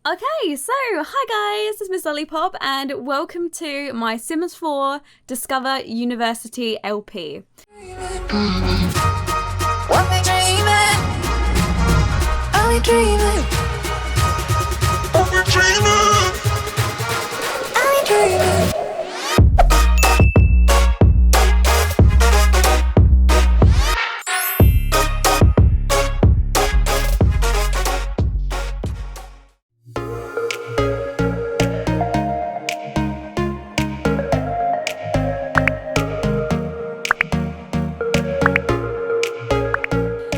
Okay, so hi guys, this is MissLollypop and welcome to my Sims 4 Discover University LP. What we dreaming? Are we dreaming? What we dreaming? Are we dreaming?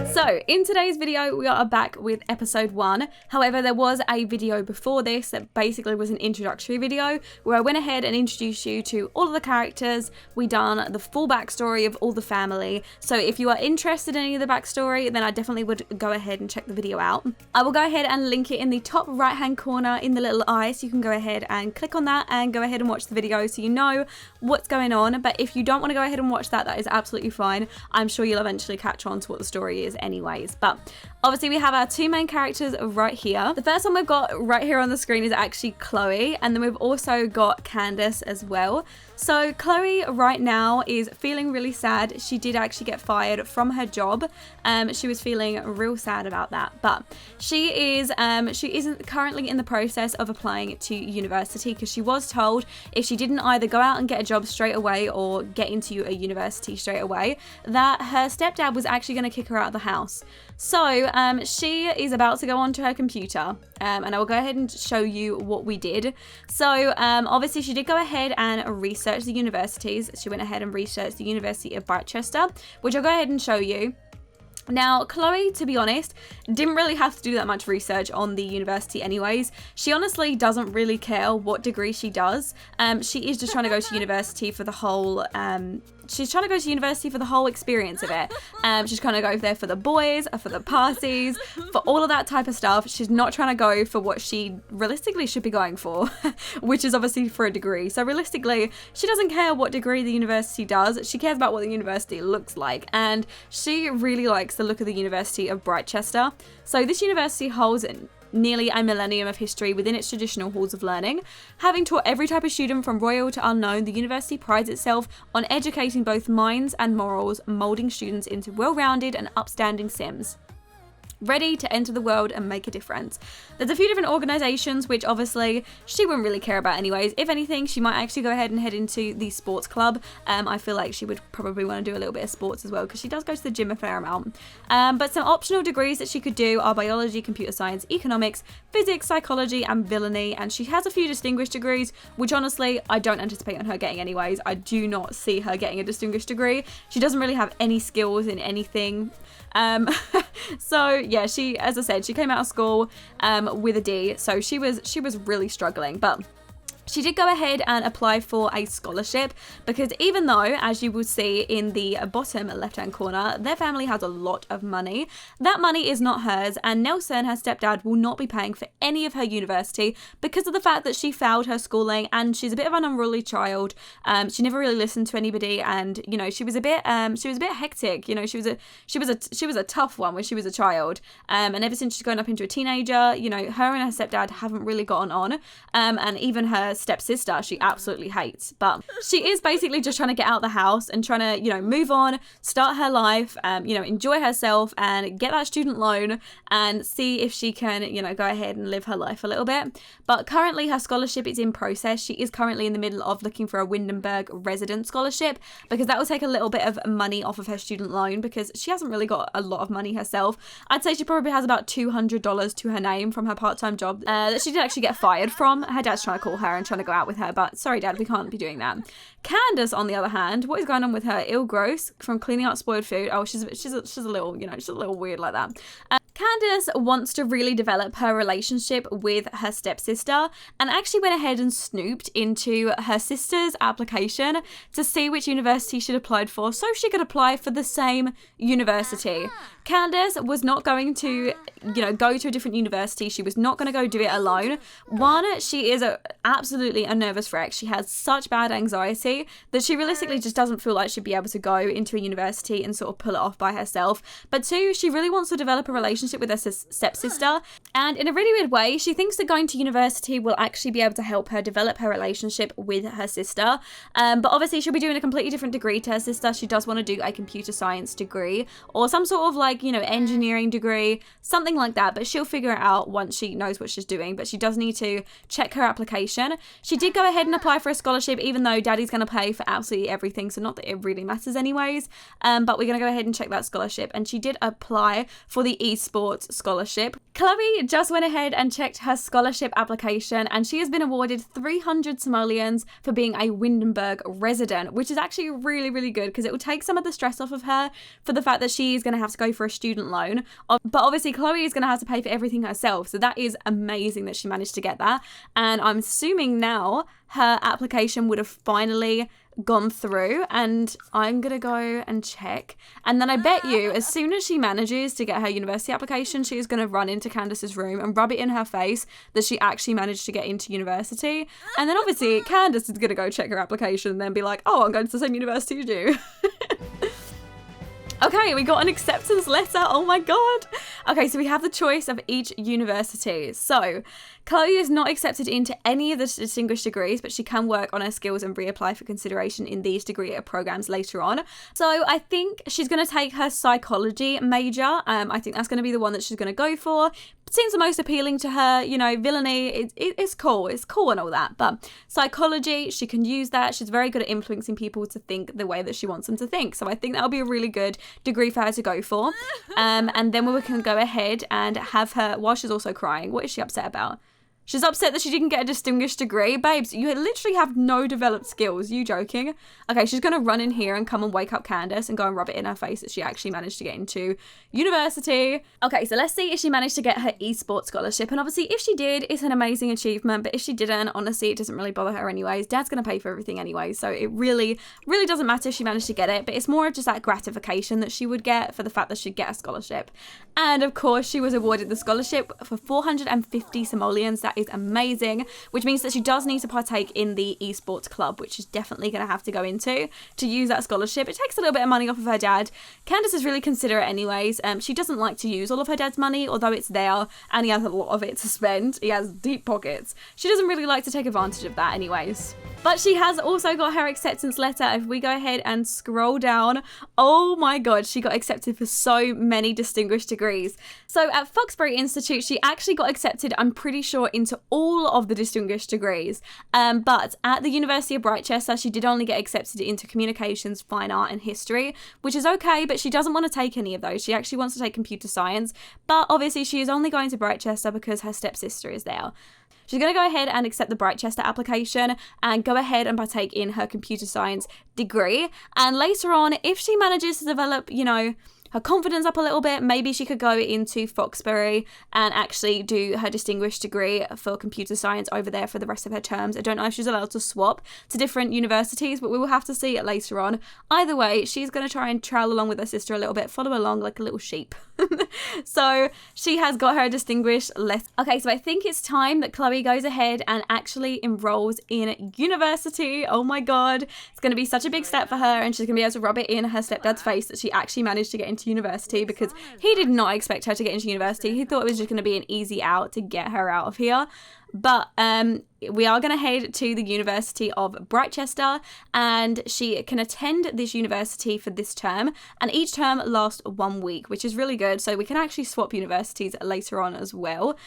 So, in today's video, we are back with episode 1. However, there was a video before this that basically was an introductory video where I went ahead and introduced you to all of the characters. We done the full backstory of all the family. So if you are interested in any of the backstory, then I definitely would go ahead and check the video out. I will go ahead and link it in the top right hand corner in the little eye, so you can go ahead and click on that and go ahead and watch the video so you know what's going on. But if you don't want to go ahead and watch that, that is absolutely fine. I'm sure you'll eventually catch on to what the story is anyways. But obviously we have our two main characters right here. The first one we've got right here on the screen is actually Chloe, and then we've also got Candice as well. So Chloe right now is feeling really sad. She did actually get fired from her job. She was feeling real sad about that, but she isn't currently in the process of applying to university because she was told if she didn't either go out and get a job straight away or get into a university straight away, that her stepdad was actually going to kick her out of the house. So she is about to go onto her computer, and I will go ahead and show you what we did. So obviously she did go ahead and research the universities. She went ahead and researched the University of Barchester, which I'll go ahead and show you. Now, Chloe, to be honest, didn't really have to do that much research on the university anyways. She honestly doesn't really care what degree she does. She is just trying to go to university for the whole experience of it. She's trying to go there for the boys, for the parties, for all of that type of stuff. She's not trying to go for what she realistically should be going for, which is obviously for a degree. So realistically, she doesn't care what degree the university does. She cares about what the university looks like, and she really likes the look of the University of Barchester. So this university holds nearly a millennium of history within its traditional halls of learning. Having taught every type of student from royal to unknown, the university prides itself on educating both minds and morals, moulding students into well-rounded and upstanding Sims, ready to enter the world and make a difference. There's a few different organisations which obviously she wouldn't really care about anyways. If anything, she might actually go ahead and head into the sports club. I feel like she would probably want to do a little bit of sports as well because she does go to the gym a fair amount. But some optional degrees that she could do are biology, computer science, economics, physics, psychology and villainy, and she has a few distinguished degrees which honestly I don't anticipate on her getting anyways. I do not see her getting a distinguished degree. She doesn't really have any skills in anything. So yeah, she, as I said, she came out of school with a D, so she was really struggling, but she did go ahead and apply for a scholarship because even though, as you will see in the bottom left-hand corner, their family has a lot of money, that money is not hers, and Nelson, her stepdad, will not be paying for any of her university because of the fact that she failed her schooling and she's a bit of an unruly child. She never really listened to anybody, and you know, she was a bit hectic. You know, she was a tough one when she was a child, and ever since she's grown up into a teenager, you know, her and her stepdad haven't really gotten on, and even her stepsister she absolutely hates. But she is basically just trying to get out of the house and trying to, you know, move on, start her life, you know, enjoy herself and get that student loan and see if she can, you know, go ahead and live her life a little bit. But currently her scholarship is in process. She is currently in the middle of looking for a Windenburg resident scholarship because that will take a little bit of money off of her student loan because she hasn't really got a lot of money herself. I'd say she probably has about $200 to her name from her part-time job that she did actually get fired from. Her dad's trying to call her and trying to go out with her, but sorry dad, we can't be doing that. Candice, on the other hand, what is going on with her? Ill gross from cleaning up spoiled food. Oh, she's a little, you know, she's a little weird like that. Candice wants to really develop her relationship with her stepsister and actually went ahead and snooped into her sister's application to see which university she'd applied for so she could apply for the same university. Candice was not going to, you know, go to a different university. She was not going to go do it alone. One, she is an absolutely a nervous wreck. She has such bad anxiety that she realistically just doesn't feel like she'd be able to go into a university and sort of pull it off by herself. But two, she really wants to develop a relationship with her stepsister, and in a really weird way, she thinks that going to university will actually be able to help her develop her relationship with her sister. But obviously she'll be doing a completely different degree to her sister. She does want to do a computer science degree or some sort of like, you know, engineering degree, something like that, but she'll figure it out once she knows what she's doing. But she does need to check her application. She did go ahead and apply for a scholarship, even though Daddy's going to pay for absolutely everything, so not that it really matters anyways, but we're going to go ahead and check that scholarship. And she did apply for the esports scholarship. Chloe just went ahead and checked her scholarship application, and she has been awarded 300 simoleons for being a Windenburg resident, which is actually really, really good because it will take some of the stress off of her for the fact that she's going to have to go for a student loan. But obviously Chloe is going to have to pay for everything herself, so that is amazing that she managed to get that. And I'm assuming now her application would have finally gone through, and I'm gonna go and check, and then I bet you as soon as she manages to get her university application, she is gonna run into Candice's room and rub it in her face that she actually managed to get into university. And then obviously Candice is gonna go check her application and then be like, oh, I'm going to the same university as you. Okay, we got an acceptance letter. Oh my god. Okay, so we have the choice of each university. So Chloe is not accepted into any of the distinguished degrees, but she can work on her skills and reapply for consideration in these degree programs later on. So I think she's going to take her psychology major. I think that's going to be the one that she's going to go for. Seems the most appealing to her. You know, villainy, it's cool. It's cool and all that. But psychology, she can use that. She's very good at influencing people to think the way that she wants them to think. So I think that'll be a really good degree for her to go for. And then we can go ahead and have her, while she's also crying, what is she upset about? She's upset that she didn't get a distinguished degree. Babes, you literally have no developed skills. You joking? Okay, she's going to run in here and come and wake up Candice and go and rub it in her face that she actually managed to get into university. Okay, so let's see if she managed to get her esports scholarship. And obviously, if she did, it's an amazing achievement. But if she didn't, honestly, it doesn't really bother her anyways. Dad's going to pay for everything anyway. So it really, really doesn't matter if she managed to get it. But it's more of just that gratification that she would get for the fact that she'd get a scholarship. And of course, she was awarded the scholarship for 450 simoleons. That is amazing, which means that she does need to partake in the esports club, which she's definitely going to have to go into to use that scholarship. It takes a little bit of money off of her dad. Candice is really considerate anyways. She doesn't like to use all of her dad's money, although it's there and he has a lot of it to spend. He has deep pockets. She doesn't really like to take advantage of that anyways. But she has also got her acceptance letter. If we go ahead and scroll down, oh my god, she got accepted for so many distinguished degrees. So at Foxbury Institute, she actually got accepted, I'm pretty sure, into all of the distinguished degrees. But at the University of Brightchester, she did only get accepted into communications, fine art and history, which is okay, but she doesn't want to take any of those. She actually wants to take computer science, but obviously she is only going to Brightchester because her stepsister is there. She's going to go ahead and accept the Brightchester application and go ahead and partake in her computer science degree. And later on, if she manages to develop, you know, her confidence up a little bit, maybe she could go into Foxbury and actually do her distinguished degree for computer science over there for the rest of her terms. I don't know if she's allowed to swap to different universities, but we will have to see it later on. Either way, she's going to try and trail along with her sister a little bit, follow along like a little sheep. So she has got her distinguished letter. Okay, so I think it's time that Chloe goes ahead and actually enrolls in university. Oh my god, it's going to be such a big step for her, and she's going to be able to rub it in her stepdad's face that she actually managed to get into university, because he did not expect her to get into university. He thought it was just going to be an easy out to get her out of here. But we are going to head to the University of Brightchester, and she can attend this university for this term, and each term lasts 1 week, which is really good. So we can actually swap universities later on as well.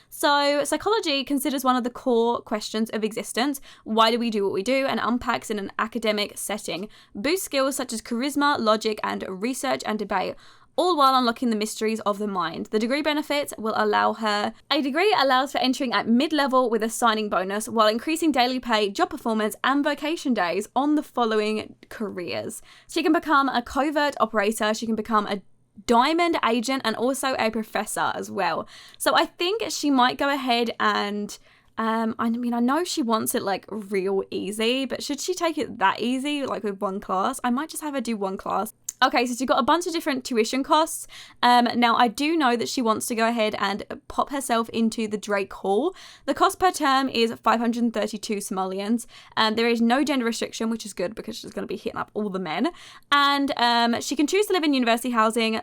So psychology considers one of the core questions of existence. Why do we do what we do? And unpacks in an academic setting. Boosts skills such as charisma, logic, and research and debate, all while unlocking the mysteries of the mind. The degree benefits will allow her... A degree allows for entering at mid-level with a signing bonus while increasing daily pay, job performance, and vacation days on the following careers. She can become a covert operator, she can become a diamond agent, and also a professor as well. So I think she might go ahead and... I mean, I know she wants it like real easy, but should she take it that easy, like with one class? I might just have her do one class. Okay, so she's got a bunch of different tuition costs. Now, I do know that she wants to go ahead and pop herself into the Drake Hall. The cost per term is 532 simoleons. There is no gender restriction, which is good because she's going to be hitting up all the men. And she can choose to live in university housing.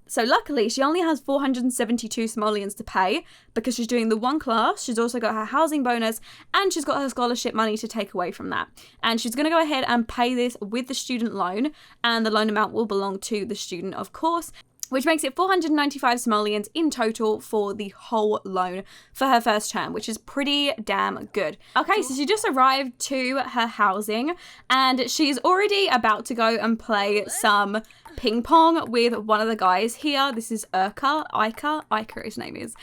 So luckily, she only has 472 simoleons to pay because she's doing the one class. She's also got her housing bonus and she's got her scholarship money to take away from that. And she's going to go ahead and pay this with the student loan, and the loan amount will belong to the student, of course, which makes it 495 simoleons in total for the whole loan for her first term, which is pretty damn good. Okay, so she just arrived to her housing and she's already about to go and play some ping pong with one of the guys here. This is Ica, his name is.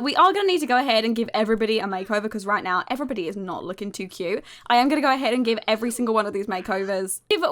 We are going to need to go ahead and give everybody a makeover because right now everybody is not looking too cute. I am going to go ahead and give every single one of these makeovers. I'm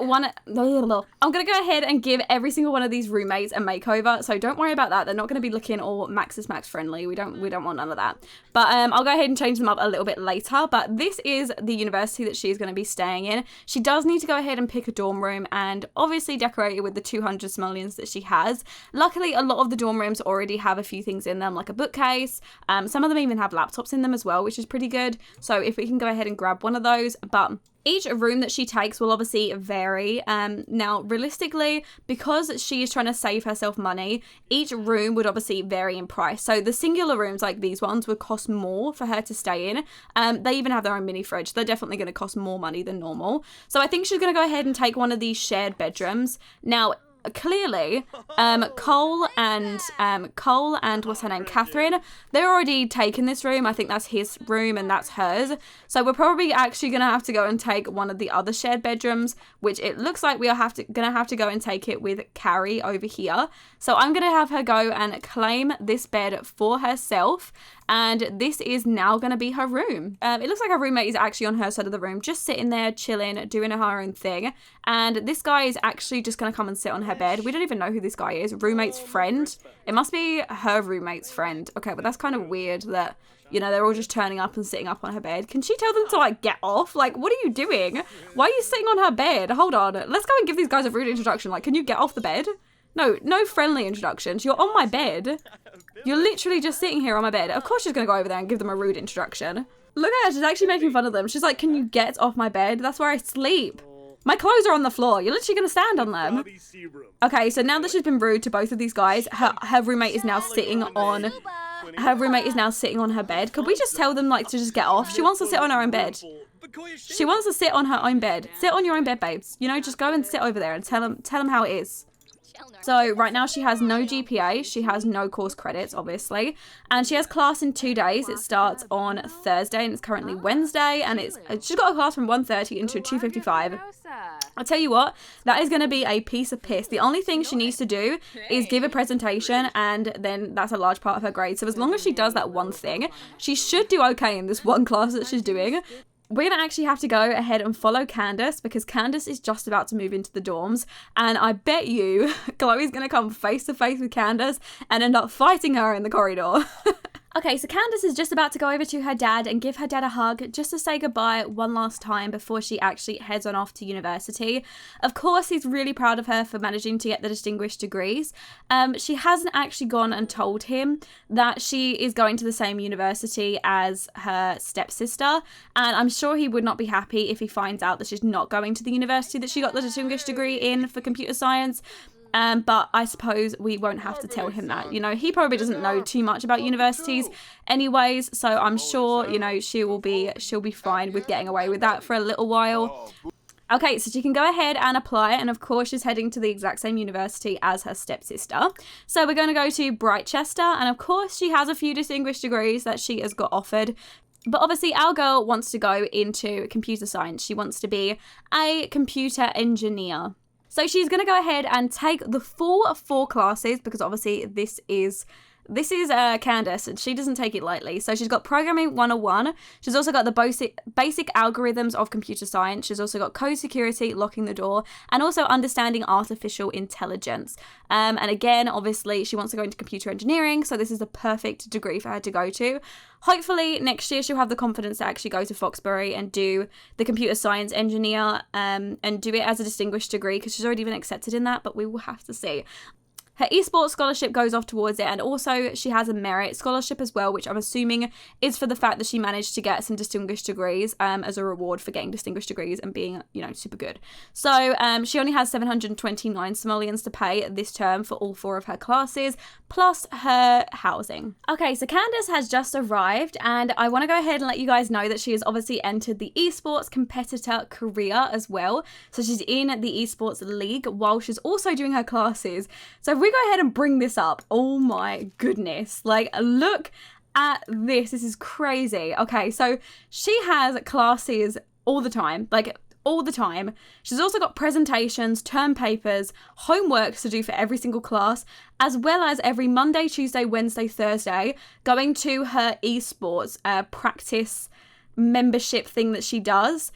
going to go ahead and give every single one of these roommates a makeover, so don't worry about that. They're not going to be looking all Max friendly. We don't want none of that. But I'll go ahead and change them up a little bit later. But this is the university that she's going to be staying in. She does need to go ahead and pick a dorm room and obviously decorate it with the 200 simoleons that she has. Luckily, a lot of the dorm rooms already have a few things in them, like a bookcase. Some of them even have laptops in them as well, which is pretty good. So if we can go ahead and grab one of those. But each room that she takes will obviously vary. Now, realistically, because she is trying to save herself money, each room would obviously vary in price. So the singular rooms like these ones would cost more for her to stay in. They even have their own mini fridge. They're definitely going to cost more money than normal. So I think she's going to go ahead and take one of these shared bedrooms. Now, clearly, Cole and what's her name, Catherine, they're already taken this room. I think that's his room and that's hers. So we're probably actually gonna have to go and take one of the other shared bedrooms, which it looks like we are gonna have to go and take it with Carrie over here. So I'm gonna have her go and claim this bed for herself. And this is now going to be her room. It looks like her roommate is actually on her side of the room, just sitting there, chilling, doing her own thing. And this guy is actually just going to come and sit on her bed. We don't even know who this guy is. Roommate's friend. It must be her roommate's friend. Okay, but that's kind of weird that, you know, they're all just turning up and sitting up on her bed. Can she tell them to, like, get off? Like, what are you doing? Why are you sitting on her bed? Hold on. Let's go and give these guys a rude introduction. Like, can you get off the bed? No friendly introductions. You're on my bed. You're literally just sitting here on my bed. Of course she's going to go over there and give them a rude introduction. Look at her. She's actually making fun of them. She's like, can you get off my bed? That's where I sleep. My clothes are on the floor. You're literally going to stand on them. Okay, so now that she's been rude to both of these guys, her roommate is now sitting on... Her roommate is now sitting on her bed. Could we just tell them, like, to just get off? She wants to sit on her own bed. She wants to sit on her own bed. Sit on your own bed, babes. You know, just go and sit over there and tell them how it is. So right now she has no GPA, she has no course credits, obviously, and she has class in 2 days. It starts on Thursday and it's currently Wednesday, and she's got a class from 1:30 until 2:55. I'll tell you what, that is going to be a piece of piss. The only thing she needs to do is give a presentation, and then that's a large part of her grade. So as long as she does that one thing, she should do okay in this one class that she's doing. We're going to actually have to go ahead and follow Candice because Candice is just about to move into the dorms, and I bet you Chloe's going to come face to face with Candice and end up fighting her in the corridor. Okay, so Candice is just about to go over to her dad and give her dad a hug just to say goodbye one last time before she actually heads on off to university. Of course, he's really proud of her for managing to get the distinguished degrees. She hasn't actually gone and told him that she is going to the same university as her stepsister, and I'm sure he would not be happy if he finds out that she's not going to the university that she got the distinguished degree in for computer science. But I suppose we won't have to tell him that. You know, he probably doesn't know too much about universities anyways, so I'm sure, you know, she'll be fine with getting away with that for a little while. Okay, so she can go ahead and apply, and of course she's heading to the exact same university as her stepsister. So we're going to go to Brightchester, and of course she has a few distinguished degrees that she has got offered. But obviously our girl wants to go into computer science. She wants to be a computer engineer. So she's going to go ahead and take the full 4 classes because obviously this is this is Candice, and she doesn't take it lightly. So she's got Programming 101. She's also got the basic algorithms of computer science. She's also got code security, locking the door, and also understanding artificial intelligence. And again, obviously, she wants to go into computer engineering, so this is the perfect degree for her to go to. Hopefully, next year she'll have the confidence to actually go to Foxbury and do the computer science engineer and do it as a distinguished degree, because she's already been accepted in that, but we will have to see. Her esports scholarship goes off towards it, and also she has a merit scholarship as well, which I'm assuming is for the fact that she managed to get some distinguished degrees as a reward for getting distinguished degrees and being, you know, super good. So she only has 729 simoleons to pay this term for all 4 of her classes, plus her housing. Okay, so Candice has just arrived, and I want to go ahead and let you guys know that she has obviously entered the esports competitor career as well. So she's in the esports league while she's also doing her classes. So if we go ahead and bring this up, oh my goodness, like look at this. This is crazy. Okay, so she has classes all the time, like all the time. She's also got presentations, term papers, homework to do for every single class, as well as every Monday, Tuesday, Wednesday, Thursday, going to her esports practice membership thing that she does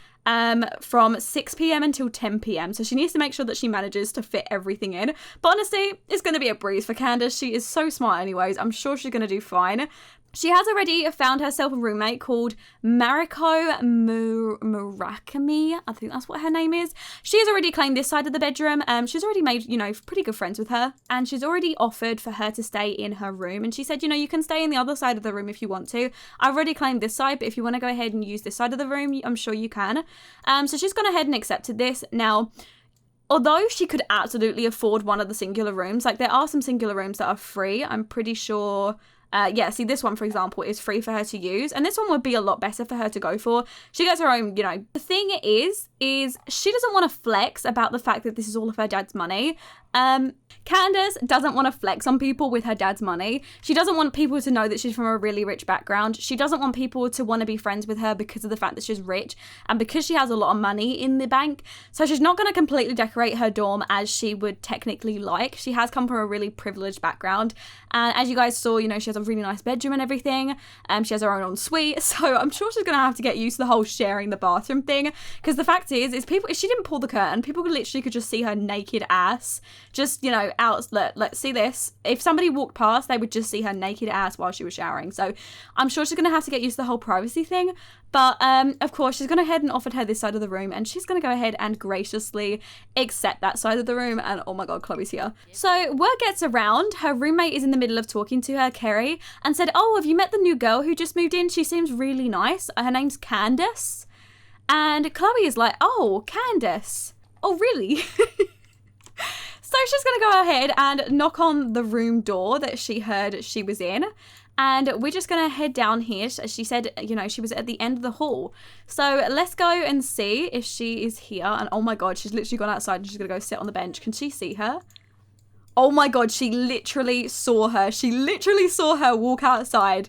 from 6 p.m. until 10 p.m. So she needs to make sure that she manages to fit everything in. But honestly, it's going to be a breeze for Candice. She is so smart anyways. I'm sure she's going to do fine. She has already found herself a roommate called Mariko Murakami. I think that's what her name is. She has already claimed this side of the bedroom. She's already made, you know, pretty good friends with her. And she's already offered for her to stay in her room. And she said, you know, you can stay in the other side of the room if you want to. I've already claimed this side, but if you want to go ahead and use this side of the room, I'm sure you can. So she's gone ahead and accepted this. Now, although she could absolutely afford one of the singular rooms, like there are some singular rooms that are free, I'm pretty sure. Yeah, see, this one, for example, is free for her to use. And this one would be a lot better for her to go for. She gets her own, you know. The thing is she doesn't want to flex about the fact that this is all of her dad's money. Candice doesn't want to flex on people with her dad's money. She doesn't want people to know that she's from a really rich background. She doesn't want people to want to be friends with her because of the fact that she's rich and because she has a lot of money in the bank. So she's not going to completely decorate her dorm as she would technically like. She has come from a really privileged background. And as you guys saw, you know, she has a really nice bedroom and everything. She has her own ensuite. So I'm sure she's going to have to get used to the whole sharing the bathroom thing. Because the fact is people, if she didn't pull the curtain, people could just see her naked ass. Just, you know, let's see this. If somebody walked past, they would just see her naked ass while she was showering. So I'm sure she's going to have to get used to the whole privacy thing. But of course, she's gone ahead and offered her this side of the room, and she's going to go ahead and graciously accept that side of the room. And oh my God, Chloe's here. So word gets around, her roommate is in the middle of talking to her, Kerry, and said, oh, have you met the new girl who just moved in? She seems really nice. Her name's Candice. And Chloe is like, oh, Candice. Oh, really? So she's going to go ahead and knock on the room door that she heard she was in. And we're just going to head down here. She said, you know, she was at the end of the hall. So let's go and see if she is here. And oh my God, she's literally gone outside and she's going to go sit on the bench. Can she see her? Oh my God, she literally saw her. She literally saw her walk outside.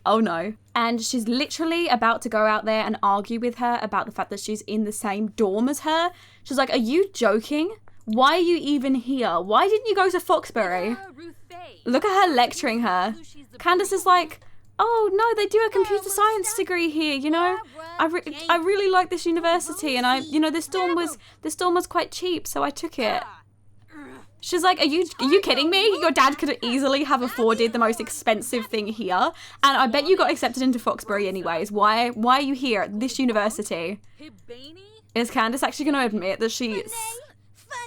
Oh no. And she's literally about to go out there and argue with her about the fact that she's in the same dorm as her. She's like, are you joking? Why are you even here? Why didn't you go to Foxbury? Look at her lecturing her. Candice is like, oh no, they do a computer science degree here, you know? I really like this university, and this dorm was quite cheap, so I took it. She's like, are you kidding me? Your dad could easily have afforded the most expensive thing here, and I bet you got accepted into Foxbury anyways. Why are you here at this university? Is Candice actually going to admit that she's...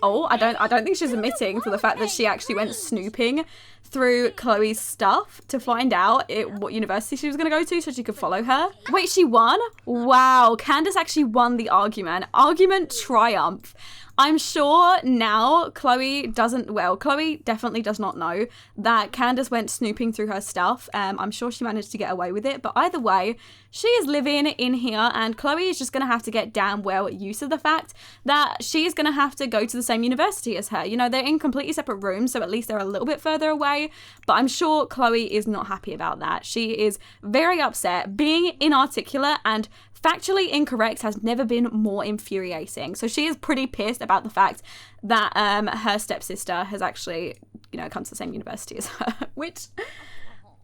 Oh, I don't think she's admitting to the fact that she actually went snooping through Chloe's stuff to find out what university she was going to go to so she could follow her. Wait, she won? Wow, Candice actually won the argument. Argument triumph. I'm sure now Chloe definitely does not know that Candice went snooping through her stuff. I'm sure she managed to get away with it, but either way, she is living in here, and Chloe is just going to have to get damn well used to the fact that she is going to have to go to the same university as her. You know, they're in completely separate rooms, so at least they're a little bit further away, but I'm sure Chloe is not happy about that. She is very upset. Being inarticulate and factually incorrect has never been more infuriating. So she is pretty pissed about the fact that her stepsister has actually, you know, come to the same university as her, which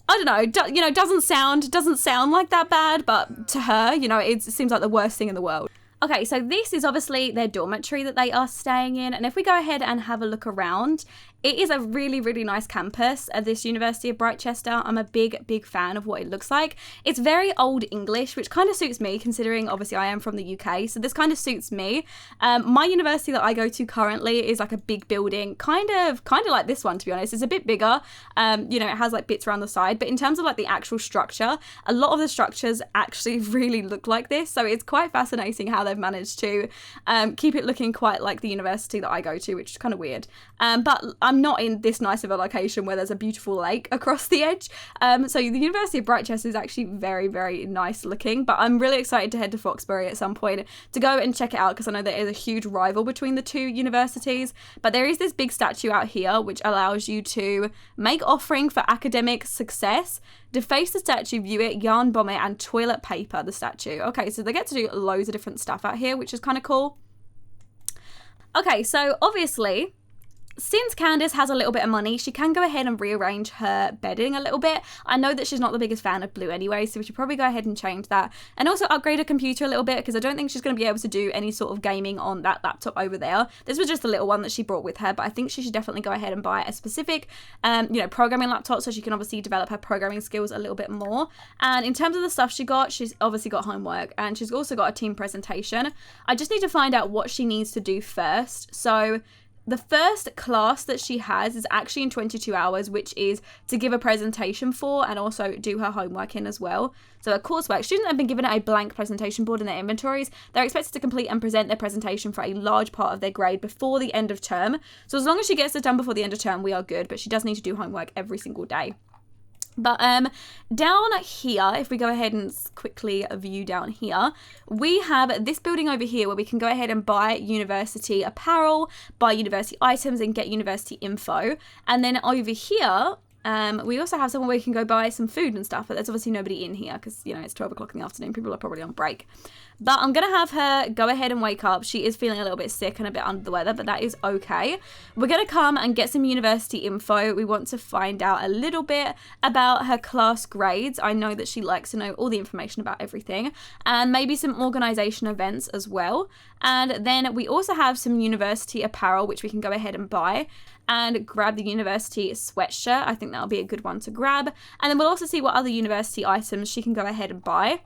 I don't know, doesn't sound like that bad, but to her, it seems like the worst thing in the world. Okay, so this is obviously their dormitory that they are staying in. And if we go ahead and have a look around, it is a really, really nice campus at this University of Brightchester. I'm a big, big fan of what it looks like. It's very old English, which kind of suits me considering obviously I am from the UK. So this kind of suits me. My university that I go to currently is like a big building, kind of like this one, to be honest. It's a bit bigger. It has like bits around the side. But in terms of like the actual structure, a lot of the structures actually really look like this. So it's quite fascinating how they've managed to keep it looking quite like the university that I go to, which is kind of weird. But I'm not in this nice of a location where there's a beautiful lake across the edge. So the University of Brightchester is actually very, very nice looking, but I'm really excited to head to Foxbury at some point to go and check it out because I know there is a huge rival between the two universities. But there is this big statue out here which allows you to make offering for academic success, deface the statue, view it, yarn bomb it, and toilet paper the statue. Okay, so they get to do loads of different stuff out here, which is kind of cool. Okay, so obviously, since Candice has a little bit of money, she can go ahead and rearrange her bedding a little bit. I know that she's not the biggest fan of blue anyway, so we should probably go ahead and change that. And also upgrade her computer a little bit, because I don't think she's going to be able to do any sort of gaming on that laptop over there. This was just a little one that she brought with her, but I think she should definitely go ahead and buy a specific, programming laptop so she can obviously develop her programming skills a little bit more. And in terms of the stuff she got, she's obviously got homework, and she's also got a team presentation. I just need to find out what she needs to do first. So the first class that she has is actually in 22 hours, which is to give a presentation for and also do her homework in as well. So her coursework, students have been given a blank presentation board in their inventories. They're expected to complete and present their presentation for a large part of their grade before the end of term. So as long as she gets it done before the end of term, we are good, but she does need to do homework every single day. But down here, if we go ahead and quickly view down here, we have this building over here where we can go ahead and buy university apparel, buy university items, and get university info. And then over here, we also have somewhere where we can go buy some food and stuff, but there's obviously nobody in here because, it's 12 o'clock in the afternoon. People are probably on break. But I'm going to have her go ahead and wake up. She is feeling a little bit sick and a bit under the weather, but that is okay. We're going to come and get some university info. We want to find out a little bit about her class grades. I know that she likes to know all the information about everything, and maybe some organisation events as well. And then we also have some university apparel, which we can go ahead and buy and grab the university sweatshirt. I think that'll be a good one to grab. And then we'll also see what other university items she can go ahead and buy.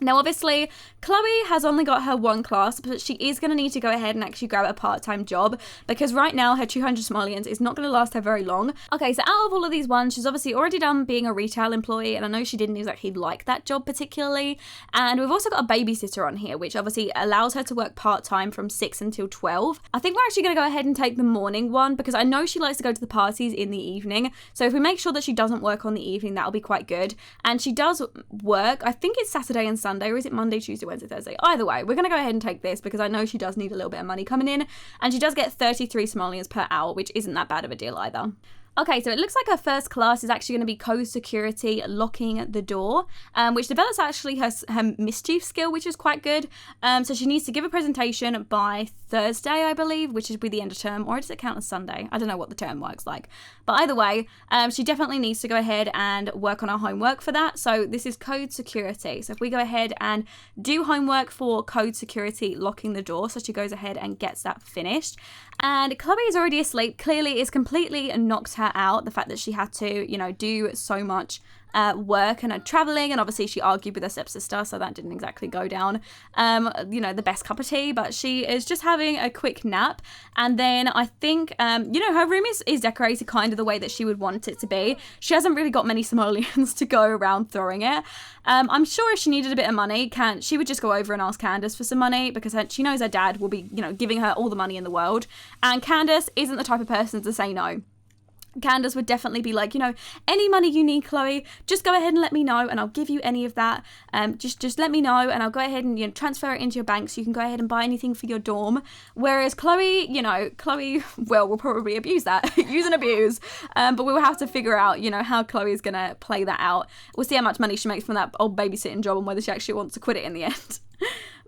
Now, obviously, Chloe has only got her one class, but she is going to need to go ahead and actually grab a part-time job because right now her 200 simoleons is not going to last her very long. Okay, so out of all of these ones, she's obviously already done being a retail employee, and I know she didn't exactly like that job particularly. And we've also got a babysitter on here, which obviously allows her to work part-time from 6 until 12. I think we're actually going to go ahead and take the morning one because I know she likes to go to the parties in the evening. So if we make sure that she doesn't work on the evening, that'll be quite good. And she does work, I think it's Saturday and Sunday, or is it Monday, Tuesday, Wednesday, Thursday? Either way, we're going to go ahead and take this because I know she does need a little bit of money coming in, and she does get 33 simoleons per hour, which isn't that bad of a deal either. Okay, so it looks like her first class is actually going to be code security, locking the door, which develops actually her mischief skill, which is quite good. So she needs to give a presentation by Thursday, I believe, which is with the end of term, or does it count as Sunday? I don't know what the term works like. But either way, she definitely needs to go ahead and work on her homework for that. So this is code security. So if we go ahead and do homework for code security, locking the door, so she goes ahead and gets that finished. And Chloe is already asleep. Clearly, it's completely knocked her out, the fact that she had to, do so much work and traveling, and obviously she argued with her stepsister, so that didn't exactly go down the best cup of tea. But she is just having a quick nap, and then I think her room is decorated kind of the way that she would want it to be. She hasn't really got many simoleons to go around throwing it. I'm sure if she needed a bit of money, she would just go over and ask Candice for some money, because she knows her dad will be giving her all the money in the world, and Candice isn't the type of person to say no. Candice would definitely be like, any money you need, Chloe, just go ahead and let me know, and I'll give you any of that. Just let me know, and I'll go ahead and transfer it into your bank so you can go ahead and buy anything for your dorm. Whereas Chloe, will probably abuse that, use and abuse. But we will have to figure out, how Chloe's gonna play that out. We'll see how much money she makes from that old babysitting job and whether she actually wants to quit it in the end.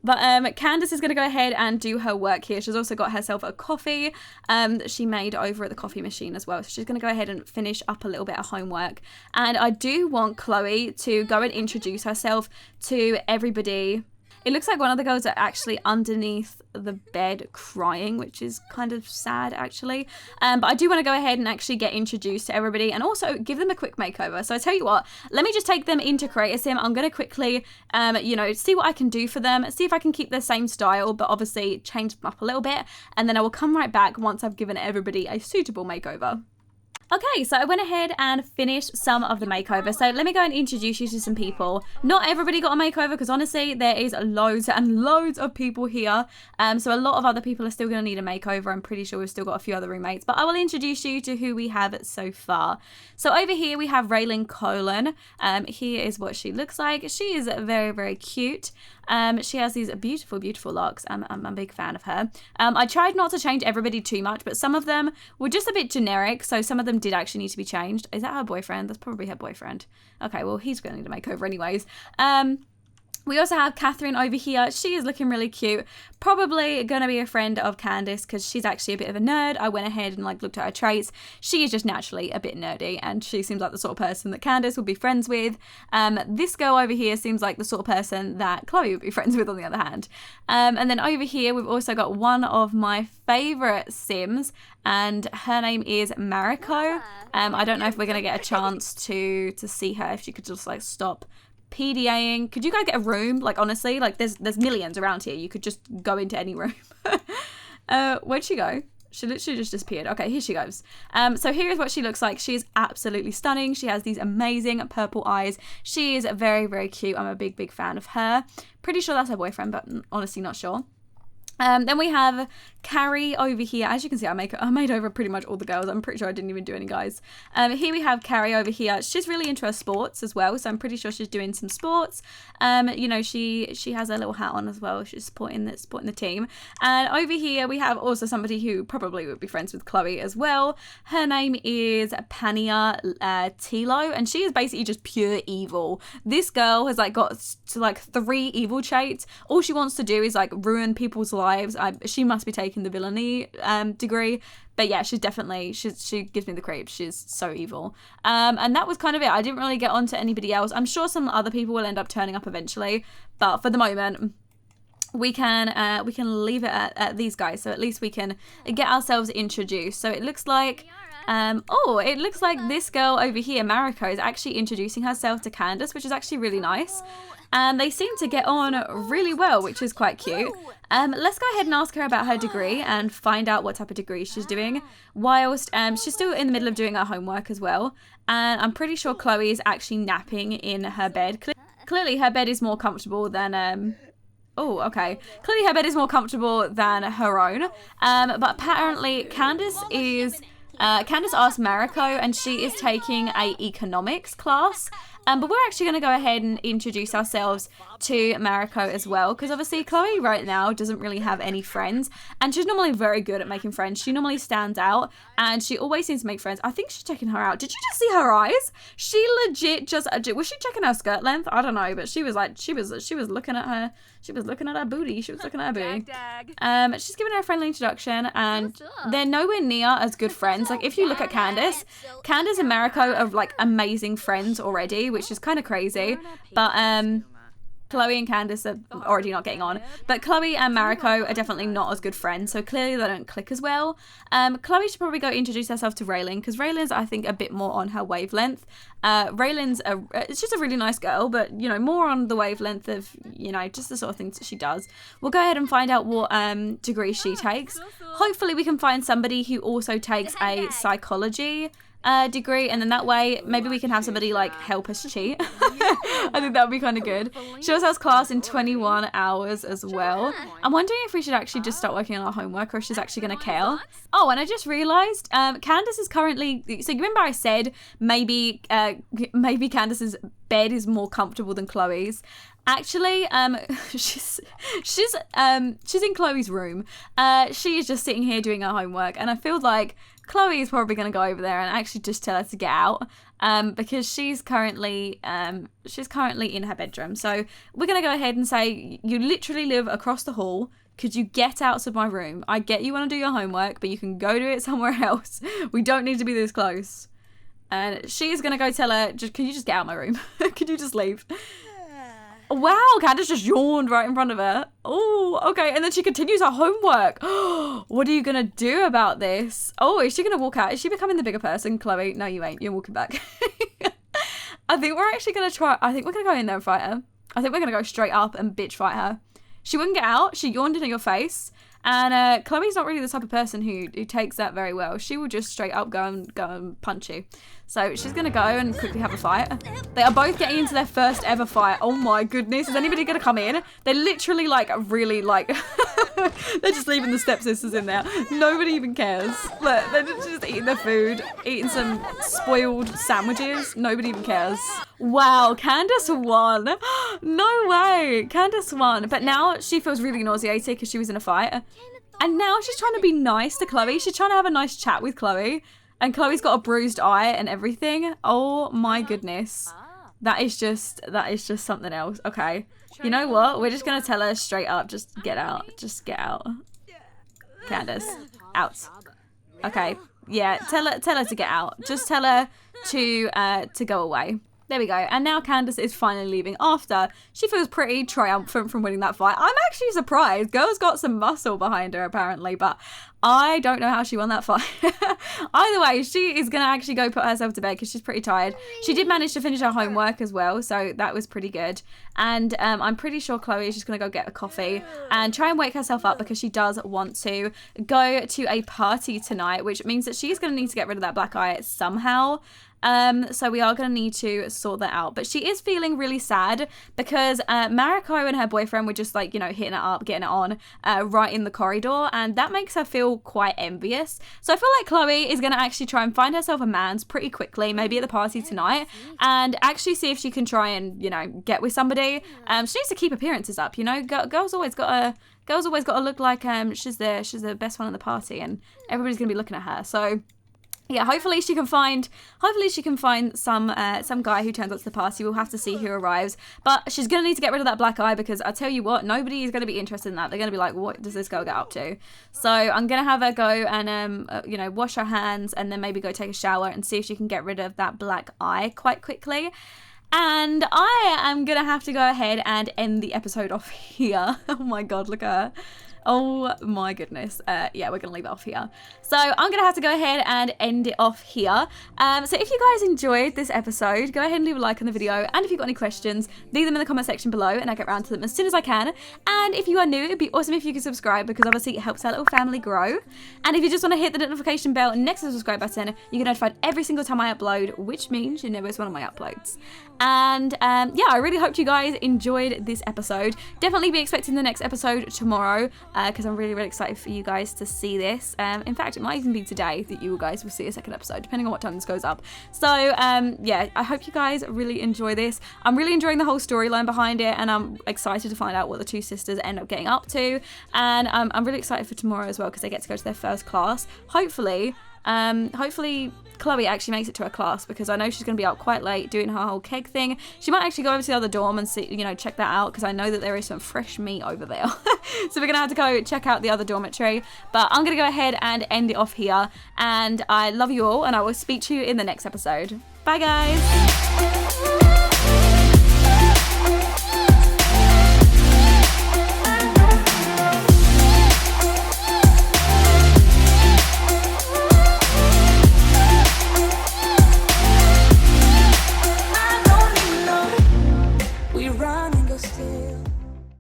But Candice is going to go ahead and do her work here. She's also got herself a coffee that she made over at the coffee machine as well. So she's going to go ahead and finish up a little bit of homework. And I do want Chloe to go and introduce herself to everybody. It looks like one of the girls are actually underneath the bed crying, which is kind of sad actually. But I do want to go ahead and actually get introduced to everybody and also give them a quick makeover. So I tell you what, let me just take them into Creator Sim. I'm going to quickly, see what I can do for them, see if I can keep the same style, but obviously change them up a little bit. And then I will come right back once I've given everybody a suitable makeover. Okay, so I went ahead and finished some of the makeover. So let me go and introduce you to some people. Not everybody got a makeover because honestly, there is loads and loads of people here. So a lot of other people are still going to need a makeover. I'm pretty sure we've still got a few other roommates, but I will introduce you to who we have so far. So over here we have Raylene Colon. Here is what she looks like. She is very, very cute. She has these beautiful, beautiful locks. I'm a big fan of her. I tried not to change everybody too much, but some of them were just a bit generic. So some of them did actually need to be changed. Is that her boyfriend? That's probably her boyfriend. Okay, well, he's going to need a makeover anyways. We also have Catherine over here. She is looking really cute. Probably going to be a friend of Candice because she's actually a bit of a nerd. I went ahead and looked at her traits. She is just naturally a bit nerdy and she seems like the sort of person that Candice would be friends with. This girl over here seems like the sort of person that Chloe would be friends with on the other hand. And then over here we've also got one of my favourite Sims and her name is Mariko. I don't know if we're going to get a chance to see her, if she could just stop PDAing. Could you guys get a room? Honestly, there's millions around here. You could just go into any room. Where'd she go? She literally just disappeared. Okay, here she goes. So here is what she looks like. She is absolutely stunning. She has these amazing purple eyes. She is very, very cute. I'm a big, big fan of her. Pretty sure that's her boyfriend, but honestly not sure. Then we have Carrie over here. As you can see, I made over pretty much all the girls. I'm pretty sure I didn't even do any guys. Here we have Carrie over here. She's really into her sports as well, so I'm pretty sure she's doing some sports. She has a little hat on as well. She's supporting the team. And over here we have also somebody who probably would be friends with Chloe as well. Her name is Pania Tilo, and she is basically just pure evil. This girl has got 3 evil traits. All she wants to do is ruin people's lives. She must be taking the villainy degree, but yeah, she gives me the creeps. She's so evil. And that was kind of it. I didn't really get on to anybody else. I'm sure some other people will end up turning up eventually, but for the moment we can leave it at these guys, so at least we can get ourselves introduced. So it looks like this girl over here, Mariko, is actually introducing herself to Candice, which is actually really nice. And they seem to get on really well, which is quite cute. Let's go ahead and ask her about her degree and find out what type of degree she's doing, whilst she's still in the middle of doing her homework as well. And I'm pretty sure Chloe is actually napping in her bed. Clearly her bed is more comfortable than... Clearly her bed is more comfortable than her own. But apparently Candice asked Mariko, and she is taking a economics class. But we're actually going to go ahead and introduce ourselves to Mariko as well, because obviously Chloe right now doesn't really have any friends, and she's normally very good at making friends. She normally stands out, and she always seems to make friends. I think she's checking her out. Did you just see her eyes? She legit was she checking her skirt length? I don't know, but she was looking at her. She was looking at her booty. She was looking at her booty. She's giving her a friendly introduction, and they're nowhere near as good friends. If you look at Candice and Mariko are amazing friends already, which is kind of crazy. But Chloe and Candice are already not getting on. But Chloe and Mariko are definitely not as good friends, so clearly they don't click as well. Chloe should probably go introduce herself to Raylene, because Raylene's, I think, a bit more on her wavelength. Raylene's it's just a really nice girl, but, more on the wavelength of, just the sort of things that she does. We'll go ahead and find out what degree she takes. Hopefully we can find somebody who also takes a psychology degree, and then that way maybe we can have somebody help us cheat. I think that would be kind of good. She also has class in 21 hours as well. I'm wondering if we should actually just start working on our homework, or if she's actually going to care. Oh, and I just realised Candice is currently, so you remember I said maybe Candice's bed is more comfortable than Chloe's. Actually, she's in Chloe's room. She is just sitting here doing her homework, and I feel like Chloe is probably going to go over there and actually just tell her to get out, because she's currently in her bedroom. So we're going to go ahead and say, you literally live across the hall. Could you get out of my room? I get you want to do your homework, but you can go do it somewhere else. We don't need to be this close. And she's going to go tell her, can you just get out of my room? Could you just leave? Wow, Candice just yawned right in front of her. Oh, okay. And then she continues her homework. What are you going to do about this? Oh, is she going to walk out? Is she becoming the bigger person? Chloe, no, you ain't. You're walking back. I think we're actually going to try. I think we're going to go in there and fight her. I think we're going to go straight up and bitch fight her. She wouldn't get out. She yawned into your face. And Chloe's not really the type of person who takes that very well. She will just straight up go and punch you. So she's going to go and quickly have a fight. They are both getting into their first ever fight. Oh my goodness. Is anybody going to come in? They're literally really they're just leaving the stepsisters in there. Nobody even cares. Look, they're just eating their food, eating some spoiled sandwiches. Nobody even cares. Wow, Candice won. No way. Candice won. But now she feels really nauseated because she was in a fight. And now she's trying to be nice to Chloe. She's trying to have a nice chat with Chloe. And Chloe's got a bruised eye and everything. Oh my goodness. That is just something else. Okay. You know what? We're just going to tell her straight up. Just get out. Just get out. Candice. Out. Okay. Yeah. Tell her to get out. Just tell her to go away. There we go. And now Candice is finally leaving after she feels pretty triumphant from winning that fight. I'm actually surprised. Girl's got some muscle behind her apparently, but I don't know how she won that fight. Either way, she is going to actually go put herself to bed because she's pretty tired. She did manage to finish her homework as well, so that was pretty good. And I'm pretty sure Chloe is just going to go get a coffee and try and wake herself up because she does want to go to a party tonight, which means that she's going to need to get rid of that black eye somehow. So we are going to need to sort that out. But she is feeling really sad because Mariko and her boyfriend were just hitting it up, getting it on right in the corridor. And that makes her feel quite envious. So I feel like Chloe is going to actually try and find herself a man's pretty quickly, maybe at the party tonight, and actually see if she can try and, get with somebody. She needs to keep appearances up, Girls always got to look like she's the best one at the party and everybody's going to be looking at her. So yeah, hopefully she can find some guy who turns up to the party. We'll have to see who arrives. But she's going to need to get rid of that black eye because I tell you what, nobody is going to be interested in that. They're going to be like, what does this girl get up to? So I'm going to have her go and, wash her hands and then maybe go take a shower and see if she can get rid of that black eye quite quickly. And I am going to have to go ahead and end the episode off here. Oh my God, look at her. Oh my goodness. Yeah, we're going to leave it off here. So I'm going to have to go ahead and end it off here. So if you guys enjoyed this episode, go ahead and leave a like on the video. And if you've got any questions, leave them in the comment section below and I'll get around to them as soon as I can. And if you are new, it'd be awesome if you could subscribe because obviously it helps our little family grow. And if you just want to hit the notification bell next to the subscribe button, you get notified every single time I upload, which means you never miss one of my uploads. And yeah, I really hope you guys enjoyed this episode. Definitely be expecting the next episode tomorrow because I'm really, really excited for you guys to see this. In fact, it might even be today that you guys will see a second episode, depending on what time this goes up. So yeah, I hope you guys really enjoy this. I'm really enjoying the whole storyline behind it and I'm excited to find out what the two sisters end up getting up to. And I'm really excited for tomorrow as well because they get to go to their first class. Hopefully Chloe actually makes it to her class because I know she's going to be out quite late doing her whole keg thing. She might actually go over to the other dorm and see, check that out because I know that there is some fresh meat over there. So we're going to have to go check out the other dormitory. But I'm going to go ahead and end it off here. And I love you all and I will speak to you in the next episode. Bye guys!